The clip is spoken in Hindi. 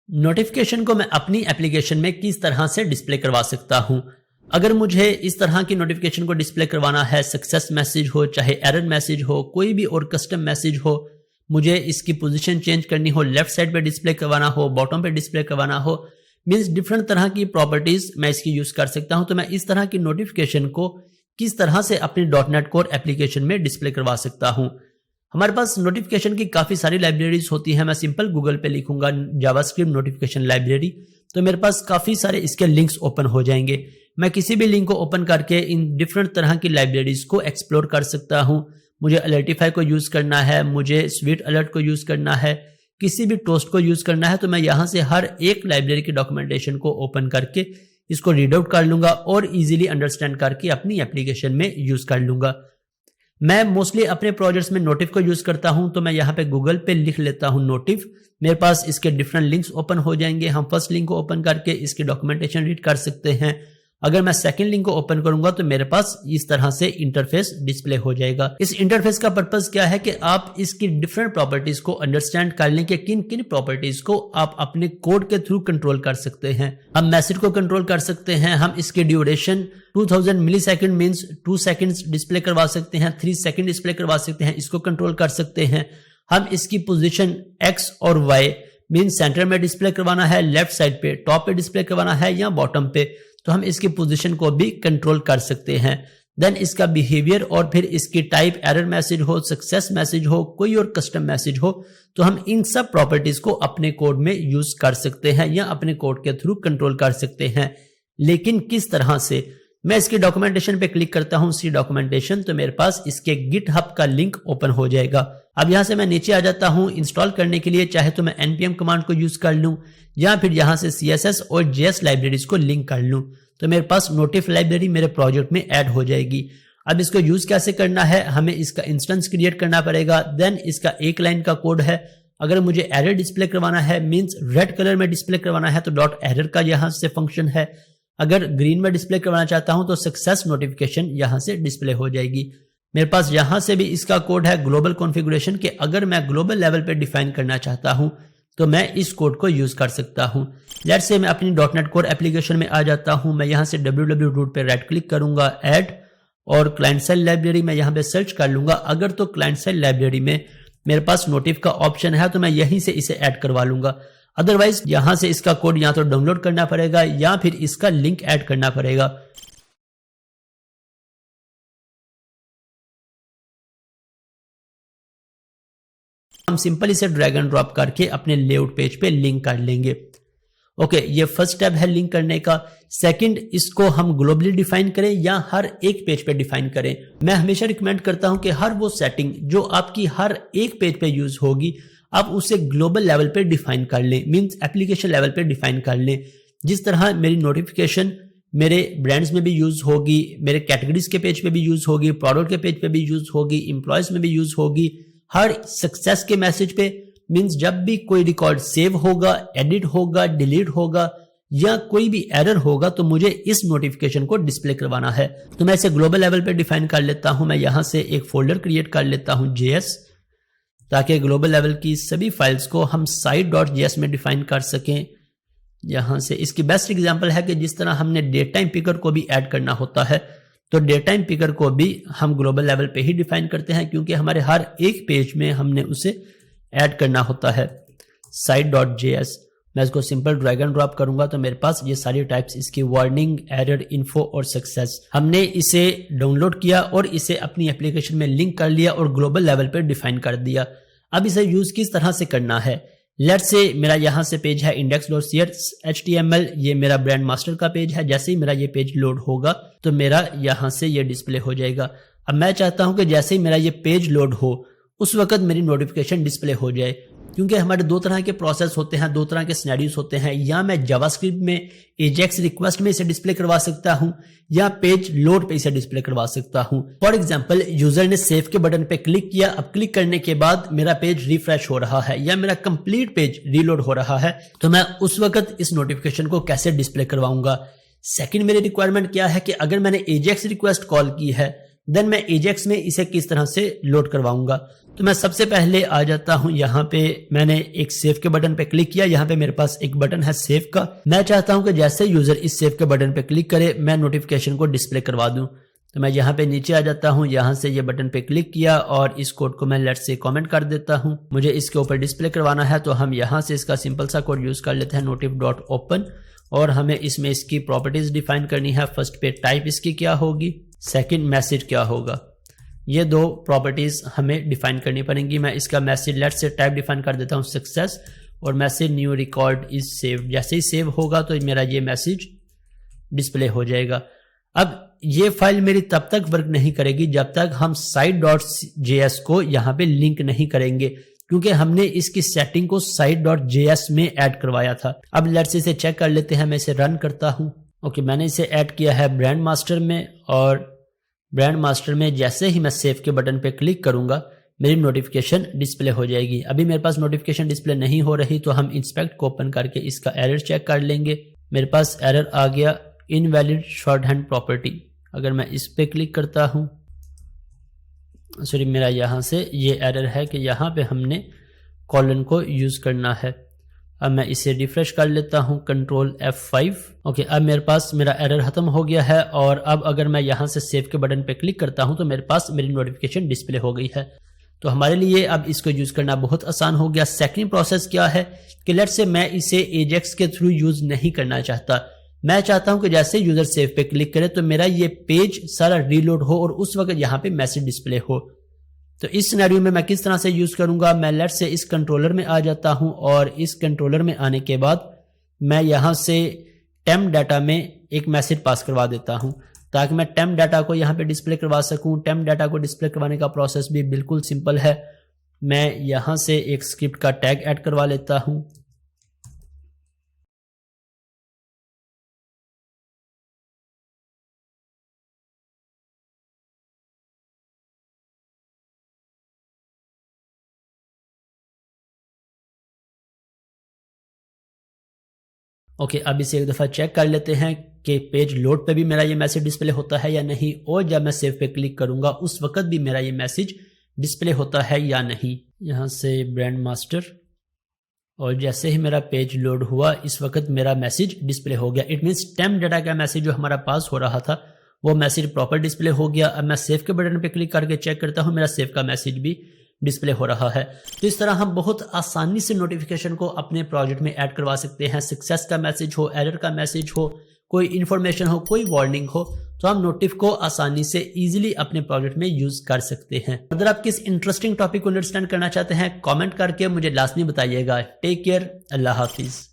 नोटिफिकेशन को मैं अपनी एप्लीकेशन में किस तरह से डिस्प्ले करवा सकता हूं। अगर मुझे इस तरह की नोटिफिकेशन को डिस्प्ले करवाना है, सक्सेस मैसेज हो चाहे एरर मैसेज हो, कोई भी और कस्टम मैसेज हो, मुझे इसकी पोजीशन चेंज करनी हो, लेफ्ट साइड पे डिस्प्ले करवाना हो, बॉटम पे डिस्प्ले करवाना हो, मींस डिफरेंट तरह की प्रॉपर्टीज मैं इसकी यूज कर सकता हूं। तो मैं इस तरह की नोटिफिकेशन को किस तरह से अपनी .NET कोर एप्लीकेशन में डिस्प्ले करवा सकता हूं। हमारे पास नोटिफिकेशन की काफी सारी लाइब्रेरीज होती हैं। मैं सिंपल गूगल पे लिखूंगा जावास्क्रिप्ट नोटिफिकेशन लाइब्रेरी, तो मेरे पास काफी सारे इसके लिंक्स ओपन हो जाएंगे। मैं किसी भी लिंक को ओपन करके इन डिफरेंट तरह की लाइब्रेरीज को एक्सप्लोर कर सकता हूं। मुझे अलर्टिफाई को यूज करना है, मुझे स्वीट अलर्ट को यूज करना है, किसी भी टोस्ट को यूज करना है, तो मैं यहां से हर एक लाइब्रेरी की डॉक्यूमेंटेशन को ओपन करके इसको रीड आउट कर लूंगा और इजीली अंडरस्टैंड करके अपनी एप्लीकेशन में यूज कर लूंगा। मैं मोस्टली अपने प्रोजेक्ट्स में नोटिफ को यूज करता हूं, तो मैं यहां पे गूगल पे लिख लेता हूं नोटिफ। मेरे पास इसके डिफरेंट लिंक्स ओपन हो जाएंगे। हम फर्स्ट लिंक को ओपन करके इसकी डॉक्यूमेंटेशन रीड कर सकते हैं। अगर मैं सेकंड लिंक को ओपन करूंगा तो मेरे पास इस तरह से इंटरफेस डिस्प्ले हो जाएगा। इस इंटरफेस का पर्पस क्या है कि आप इसकी डिफरेंट प्रॉपर्टीज को अंडरस्टैंड कर लें कि किन किन प्रॉपर्टीज को आप अपने कोड के थ्रू कंट्रोल कर सकते हैं। हम मैसेज को कंट्रोल कर सकते हैं, हम इसकी ड्यूरेशन 2000 मिली सेकेंड मीन्स 2 सेकेंड्स डिस्प्ले करवा सकते हैं, 3 सेकेंड डिस्प्ले करवा सकते हैं, इसको कंट्रोल कर सकते हैं। हम इसकी पोजिशन X और Y मीन सेंटर में डिस्प्ले करवाना है, लेफ्ट साइड पे टॉप पे डिस्प्ले करवाना है या बॉटम पे, तो हम इसकी पोजीशन को भी कंट्रोल कर सकते हैं। देन इसका बिहेवियर और फिर इसकी टाइप, एरर मैसेज हो, सक्सेस मैसेज हो, कोई और कस्टम मैसेज हो, तो हम इन सब प्रॉपर्टीज को अपने कोड में यूज कर सकते हैं या अपने कोड के थ्रू कंट्रोल कर सकते हैं। लेकिन किस तरह से? मैं इसकी डॉक्यूमेंटेशन पे क्लिक करता हूं, सी डॉक्यूमेंटेशन, तो मेरे पास इसके गिटहब का लिंक ओपन हो जाएगा। अब यहां से मैं नीचे आ जाता हूं। इंस्टॉल करने के लिए चाहे तो मैं npm कमांड को यूज कर लूं या फिर यहां से CSS और JS लाइब्रेरीज को लिंक कर लूं, तो मेरे पास नोटिफ लाइब्रेरी मेरे प्रोजेक्ट में ऐड हो जाएगी। अब इसको यूज कैसे करना है? हमें इसका इंस्टेंस क्रिएट करना पड़ेगा। देन इसका एक लाइन का कोड है। अगर मुझे एरर डिस्प्ले करवाना है, मींस रेड कलर में डिस्प्ले करवाना है, तो .error का यहां से फंक्शन है। अगर ग्रीन में डिस्प्ले करवाना चाहता हूं तो सक्सेस नोटिफिकेशन यहां से डिस्प्ले हो जाएगी। मेरे पास यहां से भी इसका कोड है ग्लोबल कॉन्फ़िगरेशन के अगर मैं ग्लोबल लेवल पे डिफाइन करना चाहता हूं तो मैं इस कोड को यूज कर सकता हूं। लेट्स से मैं अपनी .NET कोर एप्लीकेशन में आ जाता हूं। मैं यहां से www रूट पे राइट क्लिक करूंगा, ऐड, और क्लाइंट साइड लाइब्रेरी में यहां पे सर्च कर लूंगा। अगर तो क्लाइंट साइड लाइब्रेरी में मेरे पास नोटिफ का ऑप्शन है तो मैं यहीं से इसे ऐड करवा लूंगा। अदरवाइज यहां से इसका कोड या तो डाउनलोड करना पड़ेगा या फिर इसका लिंक ऐड करना पड़ेगा। हम सिंपल इसे ड्रैग एंड ड्रॉप करके अपने लेआउट पेज पे लिंक कर लेंगे। ओके, ये फर्स्ट स्टेप है लिंक करने का। सेकंड, इसको हम ग्लोबली डिफाइन करें या हर एक पेज पे डिफाइन करें। मैं हमेशा रिकमेंड करता हूं कि हर वो सेटिंग जो आपकी हर एक पेज पे यूज होगी आप उसे ग्लोबल लेवल पे डिफाइन कर लें, मींस एप्लीकेशन लेवल पे डिफाइन कर लें। जिस तरह मेरी नोटिफिकेशन मेरे ब्रांड्स में भी यूज होगी, मेरे कैटेगरीज के पेज पे भी यूज होगी, प्रोडक्ट के पेज पे भी यूज होगी, एम्प्लॉयज में भी यूज होगी, हर सक्सेस के मैसेज पे, मींस जब भी कोई रिकॉर्ड सेव होगा, एडिट होगा, डिलीट होगा या कोई भी एरर होगा तो मुझे इस नोटिफिकेशन को डिस्प्ले करवाना है। तो मैं इसे ग्लोबल लेवल पे डिफाइन कर लेता हूं। मैं यहां से एक फोल्डर क्रिएट कर लेता हूं JS, ताकि ग्लोबल लेवल की सभी फाइल्स को हम site.js में डिफाइन कर सकें। यहां से इसकी बेस्ट एग्जांपल है कि जिस तरह हमने डेट टाइम पिकर को भी ऐड करना होता है तो डेट टाइम पिकर को भी हम ग्लोबल लेवल पे ही डिफाइन करते हैं, क्योंकि हमारे हर एक पेज में हमने उसे ऐड करना होता है। site.js, मैं इसको सिंपल ड्रैग एंड ड्रॉप करूंगा तो मेरे पास ये सारी टाइप्स इसकी वार्निंग, एरर, इन्फो और सक्सेस। हमने इसे डाउनलोड किया और इसे अपनी एप्लीकेशन में लिंक कर लिया और ग्लोबल लेवल पे डिफाइन कर दिया। अब इसे यूज किस तरह से करना है? लेट्स से मेरा यहां से पेज है index.html, ये मेरा ब्रांड मास्टर का पेज है। जैसे ही मेरा ये पेज लोड होगा तो मेरा यहां से ये डिस्प्ले हो जाएगा। अब मैं चाहता हूं कि जैसे ही मेरा ये पेज लोड हो उस वक्त मेरी नोटिफिकेशन डिस्प्ले हो जाए, क्योंकि हमारे दो तरह के प्रोसेस होते हैं, दो तरह के सिनेरियोस होते हैं। या मैं जावास्क्रिप्ट में AJAX रिक्वेस्ट में इसे डिस्प्ले करवा सकता हूं या पेज लोड पे इसे डिस्प्ले करवा सकता हूं। फॉर एग्जांपल, यूजर ने सेव के बटन पे क्लिक किया, अब क्लिक करने के बाद मेरा पेज रिफ्रेश हो रहा है या मेरा कंप्लीट पेज रीलोड हो रहा है, तो मैं उस वक्त इस नोटिफिकेशन को कैसे डिस्प्ले करवाऊंगा? सेकंड, मेरी रिक्वायरमेंट क्या है कि अगर मैंने AJAX रिक्वेस्ट कॉल की है, देन मैं एजेक्स में इसे किस तरह से लोड करवाऊंगा। तो मैं सबसे पहले आ जाता हूं, यहाँ पे मैंने एक सेव के बटन पे क्लिक किया। यहाँ पे मेरे पास एक बटन है सेव का। मैं चाहता हूं कि जैसे यूजर इस सेव के बटन पे क्लिक करे मैं नोटिफिकेशन को डिस्प्ले करवा दूं। तो मैं यहाँ पे नीचे आ जाता हूँ, यहाँ से ये बटन पे क्लिक किया और इस कोड को मैं लेट्स से कमेंट कर देता हूँ। मुझे इसके ऊपर डिस्प्ले करवाना है तो हम यहाँ से इसका सिंपल सा कोड यूज कर लेते हैं notif.open और हमें इसमें इसकी प्रॉपर्टीज डिफाइन करनी है। फर्स्ट पे टाइप इसकी क्या होगी, सेकंड मैसेज क्या होगा, ये दो प्रॉपर्टीज हमें डिफाइन करनी पड़ेंगी। मैं इसका message let's say type define कर देता हूँ सक्सेस और message new record is save. जैसे ही सेव होगा तो मेरा ये मैसेज डिस्प्ले हो जाएगा। अब ये फाइल मेरी तब तक वर्क नहीं करेगी जब तक हम site.js को यहाँ पे लिंक नहीं करेंगे, क्योंकि हमने इसकी सेटिंग को site.js में ऐड करवाया था। अब लेट्स इसे चेक कर लेते हैं। मैं इसे रन करता हूँ। ओके, मैंने इसे ऐड किया है ब्रांड मास्टर में और ब्रांड मास्टर में जैसे ही मैं सेव के बटन पे क्लिक करूंगा मेरी नोटिफिकेशन डिस्प्ले हो जाएगी। अभी मेरे पास नोटिफिकेशन डिस्प्ले नहीं हो रही तो हम इंस्पेक्ट को ओपन करके इसका एरर चेक कर लेंगे। मेरे पास एरर आ गया इनवैलिड शॉर्ट हैंड प्रॉपर्टी। अगर मैं इस पे क्लिक करता हूं, सॉरी मेरा यहाँ से ये एरर है कि यहाँ पे हमने कॉलन को यूज करना है। अब मैं इसे रिफ्रेश कर लेता हूँ कंट्रोल F5। ओके, अब मेरे पास मेरा एरर खत्म हो गया है और अब अगर मैं यहाँ से सेव के बटन पे क्लिक करता हूँ तो मेरे पास मेरी नोटिफिकेशन डिस्प्ले हो गई है। तो हमारे लिए अब इसको यूज करना बहुत आसान हो गया। सेकंड प्रोसेस क्या है कि लेट्स से मैं इसे एजेक्स के थ्रू यूज नहीं करना चाहता। मैं चाहता हूं कि जैसे यूजर सेव पे क्लिक करे तो मेरा ये पेज सारा रीलोड हो और उस वक्त यहाँ पे मैसेज डिस्प्ले हो। तो इस सिनेरियो में मैं किस तरह से यूज करूंगा, मैं लेट्स से इस कंट्रोलर में आ जाता हूं और इस कंट्रोलर में आने के बाद मैं यहाँ से टेम्प डाटा में एक मैसेज पास करवा देता हूं ताकि मैं टेम्प डाटा को यहाँ पे डिस्प्ले करवा सकूं। टेम्प डाटा को डिस्प्ले करवाने का प्रोसेस भी बिल्कुल सिंपल है। मैं यहाँ से एक स्क्रिप्ट का टैग ऐड करवा लेता हूँ। ओके, अब इसे एक दफ़ा चेक कर लेते हैं कि पेज लोड पे भी मेरा ये मैसेज डिस्प्ले होता है या नहीं, और जब मैं सेव पे क्लिक करूंगा उस वक्त भी मेरा ये मैसेज डिस्प्ले होता है या नहीं। यहाँ से ब्रांड मास्टर और जैसे ही मेरा पेज लोड हुआ इस वक्त मेरा मैसेज डिस्प्ले हो गया। इट मीन्स टेम्प डाटा का मैसेज जो हमारा पास हो रहा था वो मैसेज प्रॉपर डिस्प्ले हो गया। अब मैं सेव के बटन पे क्लिक करके चेक करता हूँ, मेरा सेव का मैसेज भी डिस्प्ले हो रहा है। तो इस तरह हम बहुत आसानी से नोटिफिकेशन को अपने प्रोजेक्ट में ऐड करवा सकते हैं। सक्सेस का मैसेज हो, एरर का मैसेज हो, कोई इन्फॉर्मेशन हो, कोई वार्निंग हो, तो हम नोटिफ को आसानी से इजीली अपने प्रोजेक्ट में यूज कर सकते हैं। अगर आप किस इंटरेस्टिंग टॉपिक को अंडरस्टैंड करना चाहते हैं कमेंट करके मुझे लाजमी बताइएगा। टेक केयर, अल्लाह हाफिज।